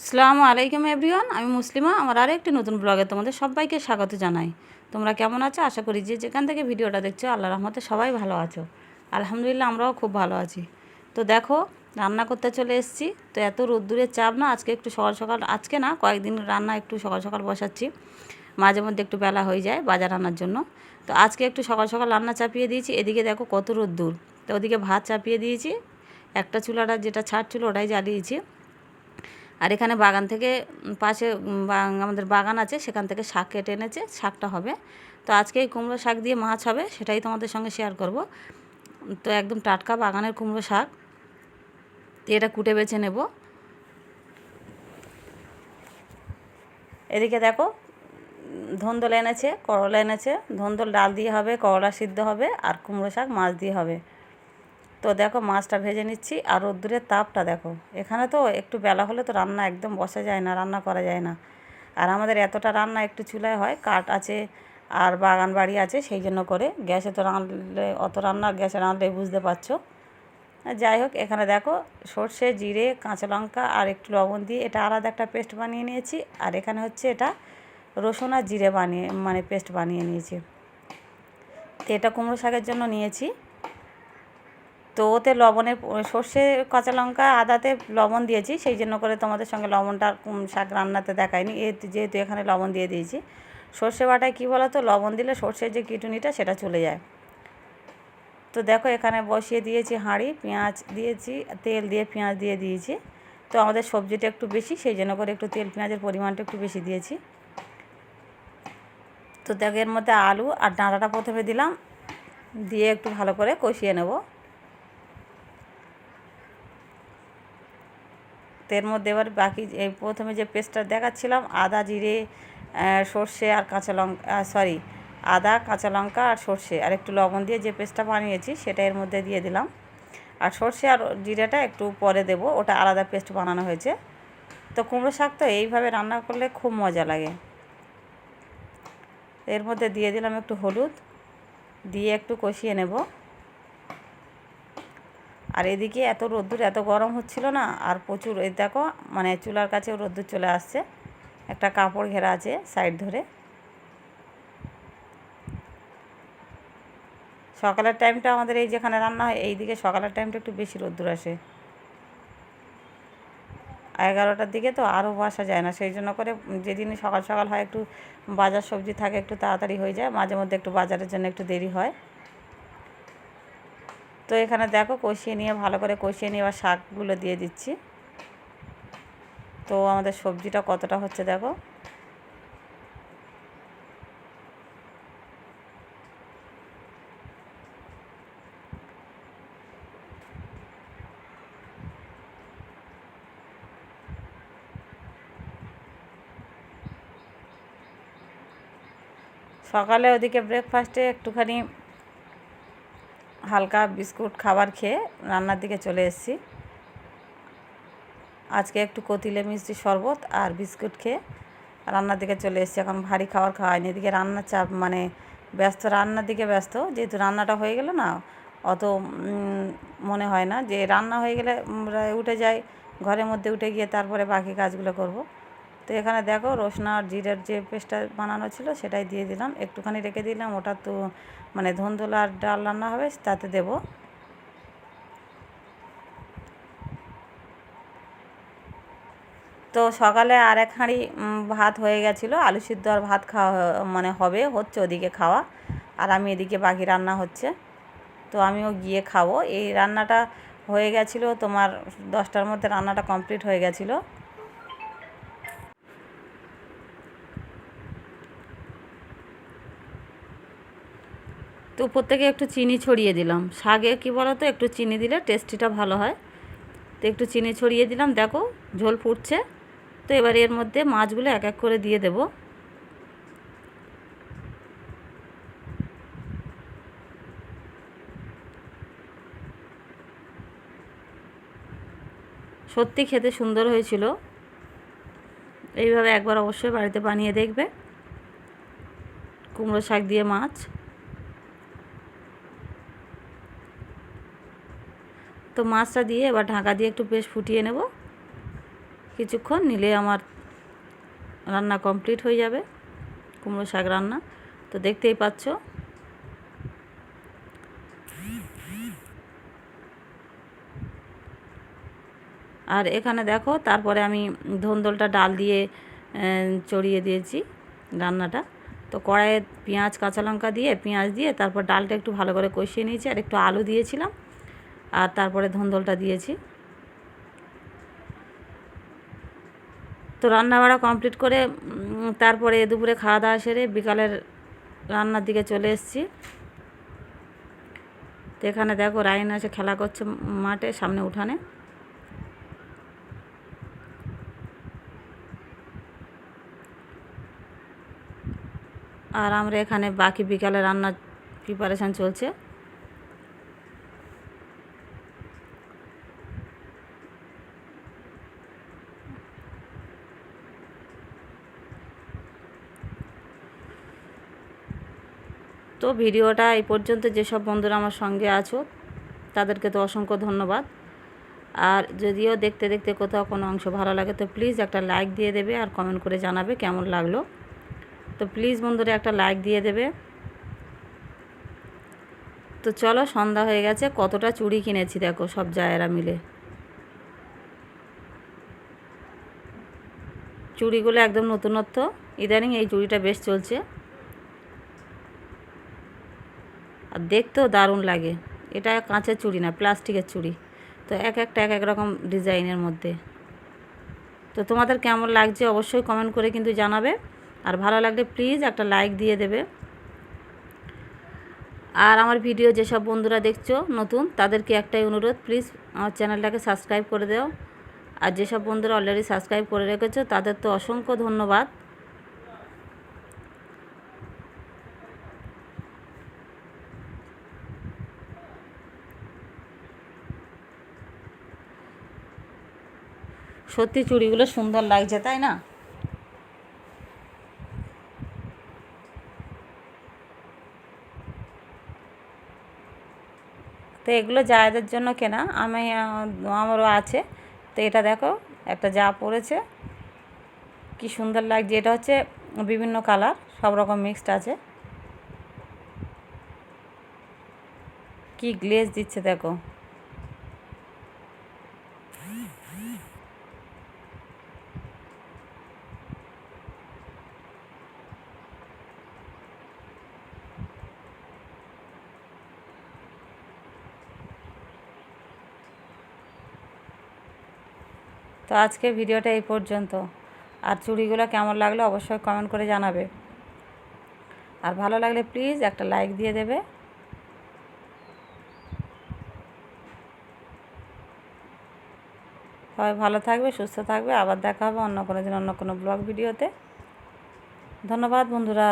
আসসালামু আলাইকুম এভরিওয়ান, আমি মুসলিমা। আমার আরেকটি নতুন ব্লগে তোমাদের সবাইকে স্বাগত জানাই। তোমরা কেমন আছো? আশা করি যে যেখান থেকে ভিডিওটা দেখছো আল্লাহর রহমতে সবাই ভালো আছো। আলহামদুলিল্লাহ, আমরাও খুব ভালো আছি। তো দেখো, রান্না করতে চলে এসেছি। তো এত রোদ্দুরের চাপ না, আজকে একটু সকাল সকাল, আজকে না কয়েকদিন রান্না একটু সকাল সকাল বসাচ্ছি। মাঝে মধ্যে একটু বেলা হয়ে যায় বাজার রান্নার জন্য। তো আজকে একটু সকাল সকাল রান্না চাপিয়ে দিয়েছি। এদিকে দেখো কত রোদ্দুর। তো ওদিকে ভাত চাপিয়ে দিয়েছি। একটা চুলাটা যেটা ছাড় ছিল ওটাই জ্বালিয়েছি। আর এখানে বাগান থেকে পাশে আমাদের বাগান আছে, সেখান থেকে শাক কেটে এনেছে, শাকটা হবে। তো আজকে এই কুমড়ো শাক দিয়ে মাছ হবে, সেটাই তোমাদের সঙ্গে শেয়ার করব। তো একদম টাটকা বাগানের কুমড়ো শাক, এটা কুটে বেছে নেব। এদিকে দেখো, ধন্দল এনেছে, করলা এনেছে। ধন্দল ডাল দিয়ে হবে, করলা সিদ্ধ হবে, আর কুমড়ো শাক মাছ দিয়ে হবে। তো দেখো, মাছটা ভেজে নিচ্ছি। আর রোদ্দুরের তাপটা দেখো, এখানে তো একটু বেলা হলে তো রান্না একদম বসা যায় না, রান্না করা যায় না। আর আমাদের এতটা রান্না একটু চুলায় হয়, কাঠ আছে আর বাগান বাড়ি আছে, সেই জন্য করে। গ্যাসে তো রান্নলে অত রান্না, গ্যাসে রান্নলে বুঝতে পারছো। যাই হোক, এখানে দেখো সর্ষে, জিরে, কাঁচা লঙ্কা আর একটু লবণ দিয়ে এটা আলাদা একটা পেস্ট বানিয়ে নিয়েছি। আর এখানে হচ্ছে এটা রসুন আর জিরে পেস্ট বানিয়ে নিয়েছি। তো এটা কুমড়ো শাকের জন্য নিয়েছি। তো ওতে লবণের, সর্ষে, কাঁচা লঙ্কা, আদাতে লবণ দিয়েছি, সেই জন্য করে তোমাদের সঙ্গে লবণটা শাক রান্নাতে দেখায়নি। যেহেতু এখানে লবণ দিয়ে দিয়েছি। সর্ষে বাটায় কী বলো তো, লবণ দিলে সর্ষের যে কিটুনিটা সেটা চলে যায়। তো দেখো, এখানে বসিয়ে দিয়েছি হাঁড়ি, পেঁয়াজ দিয়েছি, তেল দিয়ে পেঁয়াজ দিয়ে দিয়েছি। তো আমাদের সবজিটা একটু বেশি, সেই জন্য করে একটু তেল পেঁয়াজের পরিমাণটা একটু বেশি দিয়েছি। তো দেখো, এর মধ্যে আলু আর ডাঁটাটা প্রথমে দিলাম, দিয়ে একটু ভালো করে কষিয়ে নেব। এর মধ্যে এবার বাকি এই প্রথমে যে পেস্টটা দেখাচ্ছিলাম, আদা, জিরে, সর্ষে আর কাঁচা লঙ্কা, আদা, কাঁচা লঙ্কা আর সর্ষে আর একটু লবণ দিয়ে যে পেস্টটা বানিয়েছি সেটা এর মধ্যে দিয়ে দিলাম। আর সর্ষে আর জিরেটা একটু পরে দেব, ওটা আলাদা পেস্ট বানানো হয়েছে। তো কুমড়ো শাক তো এইভাবে রান্না করলে খুব মজা লাগে। এর মধ্যে দিয়ে দিলাম একটু হলুদ, দিয়ে একটু কষিয়ে নেব। আর এদিকে এত রোদ্দুর, এত গরম হচ্ছিল না, আর প্রচুর, এই দেখো মানে চুলার কাছেও রোদ্দুর চলে আসছে। একটা কাপড় ঘেরা আছে সাইড ধরে। সকালের টাইমটা আমাদের এই যেখানে রান্না হয়, এই দিকে সকালের টাইমটা একটু বেশি রোদ্দুর আসে। 11টার দিকে তো আরও বসা যায় না, সেই জন্য করে যেদিন সকাল সকাল হয় একটু বাজার সবজি থাকে, একটু তাড়াতাড়ি হয়ে যায়। মাঝে মধ্যে একটু বাজারের জন্য একটু দেরি হয়। তো এখানে দেখো, কষিয়ে নিয়ে ভালো করে কষিয়ে নিয়ে এবার শাকগুলো দিয়ে দিচ্ছি। তো আমাদের সবজিটা কতটা হচ্ছে দেখো। সকালে ওদিকে ব্রেকফাস্টে একটুখানি হালকা বিস্কুট খাবার খেয়ে রান্নার দিকে চলে এসেছি। আজকে একটু কতিলে মিষ্টি শরবত আর বিস্কুট খেয়ে রান্নার দিকে চলে এসেছি। এখন ভারী খাবার খাওয়াইনি, এদিকে রান্নার চাপ, ব্যস্ত, রান্নার দিকে ব্যস্ত। যেহেতু রান্নাটা হয়ে গেল না, অত মনে হয় না যে রান্না হয়ে গেলে উঠে যাই ঘরের মধ্যে, উঠে গিয়ে তারপরে বাকি কাজগুলো করব। তো এখানে দেখো, রসুন আর জিরের যে পেস্টটা বানানো ছিল সেটাই দিয়ে দিলাম, একটুখানি রেখে দিলাম। ওটা তো ধুন্দুল আর ডাল রান্না হবে, তাতে দেবো। তো সকালে আর এক হাঁড়ি ভাত হয়ে গেছিলো, আলু সিদ্ধ আর ভাত খাওয়া হচ্ছে ওদিকে খাওয়া। আর আমি এদিকে বাকি রান্না হচ্ছে, তো আমিও গিয়ে খাবো। এই রান্নাটা হয়ে গেছিলো তোমার 10টার মধ্যে, রান্নাটা কমপ্লিট হয়ে গেছিলো। তো উপর থেকে একটু চিনি ছড়িয়ে দিলাম। শাকে কী বলো তো, একটু চিনি দিলে টেস্টিটা ভালো হয়। তো একটু চিনি ছড়িয়ে দিলাম। দেখো, ঝোল ফুটছে। তো এবার এর মধ্যে মাছগুলো এক এক করে দিয়ে দেব। সত্যি খেতে সুন্দর হয়েছিল। এইভাবে একবার অবশ্যই বাড়িতে বানিয়ে দেখবে, কুমড়ো শাক দিয়ে মাছ। তো মাছটা দিয়ে এবার ঢাকা দিয়ে একটু বেশ ফুটিয়ে নেব। কিছুক্ষণ নিলে আমার রান্না কমপ্লিট হয়ে যাবে, কুমড়ো শাক রান্না। তো দেখতেই পাচ্ছ আর এখানে দেখো, তারপরে আমি ধন্দলটা ডাল দিয়ে চড়িয়ে দিয়েছি রান্নাটা। তো কড়াইয়ে পেঁয়াজ কাঁচা লঙ্কা দিয়ে পেঁয়াজ দিয়ে তারপর ডালটা একটু ভালো করে কষিয়ে নিয়েছি, আর একটু আলু দিয়েছিলাম, আর তারপরে ধন্দলটা দিয়েছি। তো রান্না বাড়া কমপ্লিট করে তারপরে দুপুরে খাওয়া দাওয়া সেরে বিকালের রান্নার দিকে চলে এসেছি। তো এখানে দেখো রাইন আছে, খেলা করছে মাঠে সামনে উঠানে। আর আমরা এখানে বাকি বিকালে রান্নার প্রিপারেশান চলছে। তো ভিডিওটা এই পর্যন্ত, যেসব বন্ধুরা আমার সঙ্গে আছো তাদেরকে তো অসংখ্য ধন্যবাদ। আর যদিও দেখতে দেখতে কোথাও কোনো অংশ ভালো লাগে তো প্লিজ একটা লাইক দিয়ে দেবে, আর কমেন্ট করে জানাবে কেমন লাগলো। তো প্লিজ বন্ধুরা একটা লাইক দিয়ে দেবে। তো চলো, সন্ধ্যা হয়ে গেছে, কতটা চুড়ি কিনেছি দেখো সব জায়েরা মিলে। চুড়িগুলো একদম নতুনত্ব, ইদানিং এই চুড়িটা বেশ চলছে, আর দেখতেও দারুণ লাগে। এটা কাঁচের চুড়ি না, প্লাস্টিকের চুড়ি। তো এক একটা এক এক রকম ডিজাইনের মধ্যে। তো তোমাদের কেমন লাগছে অবশ্যই কমেন্ট করে কিন্তু জানাবে, আর ভালো লাগলে প্লিজ একটা লাইক দিয়ে দেবে। আর আমার ভিডিও যেসব বন্ধুরা দেখছো নতুন, তাদেরকে একটাই অনুরোধ, প্লিজ আমার চ্যানেলটাকে সাবস্ক্রাইব করে দাও। আর যেসব বন্ধুরা অলরেডি সাবস্ক্রাইব করে রেখেছো তাদের তো অসংখ্য ধন্যবাদ। সত্যি চুড়িগুলো সুন্দর লাগছে, তাই না? তো এগুলো জায়েদের জন্য কেনা, আমারও আছে। তো এটা দেখো, একটা যা পরেছে, কি সুন্দর লাগছে। এটা হচ্ছে বিভিন্ন কালার, সব রকম মিক্সড আছে। কি গ্লেজ দিচ্ছে দেখো। তো আজকে ভিডিওটা এই পর্যন্ত। আর চুড়িগুলো কেমন লাগলো অবশ্যই কমেন্ট করে জানাবে, আর ভালো লাগলে প্লিজ একটা লাইক দিয়ে দেবে। সবাই ভালো থাকবে, সুস্থ থাকবে। আবার দেখা হবে অন্য কোনো দিন অন্য কোনো ব্লগ ভিডিওতে। ধন্যবাদ বন্ধুরা।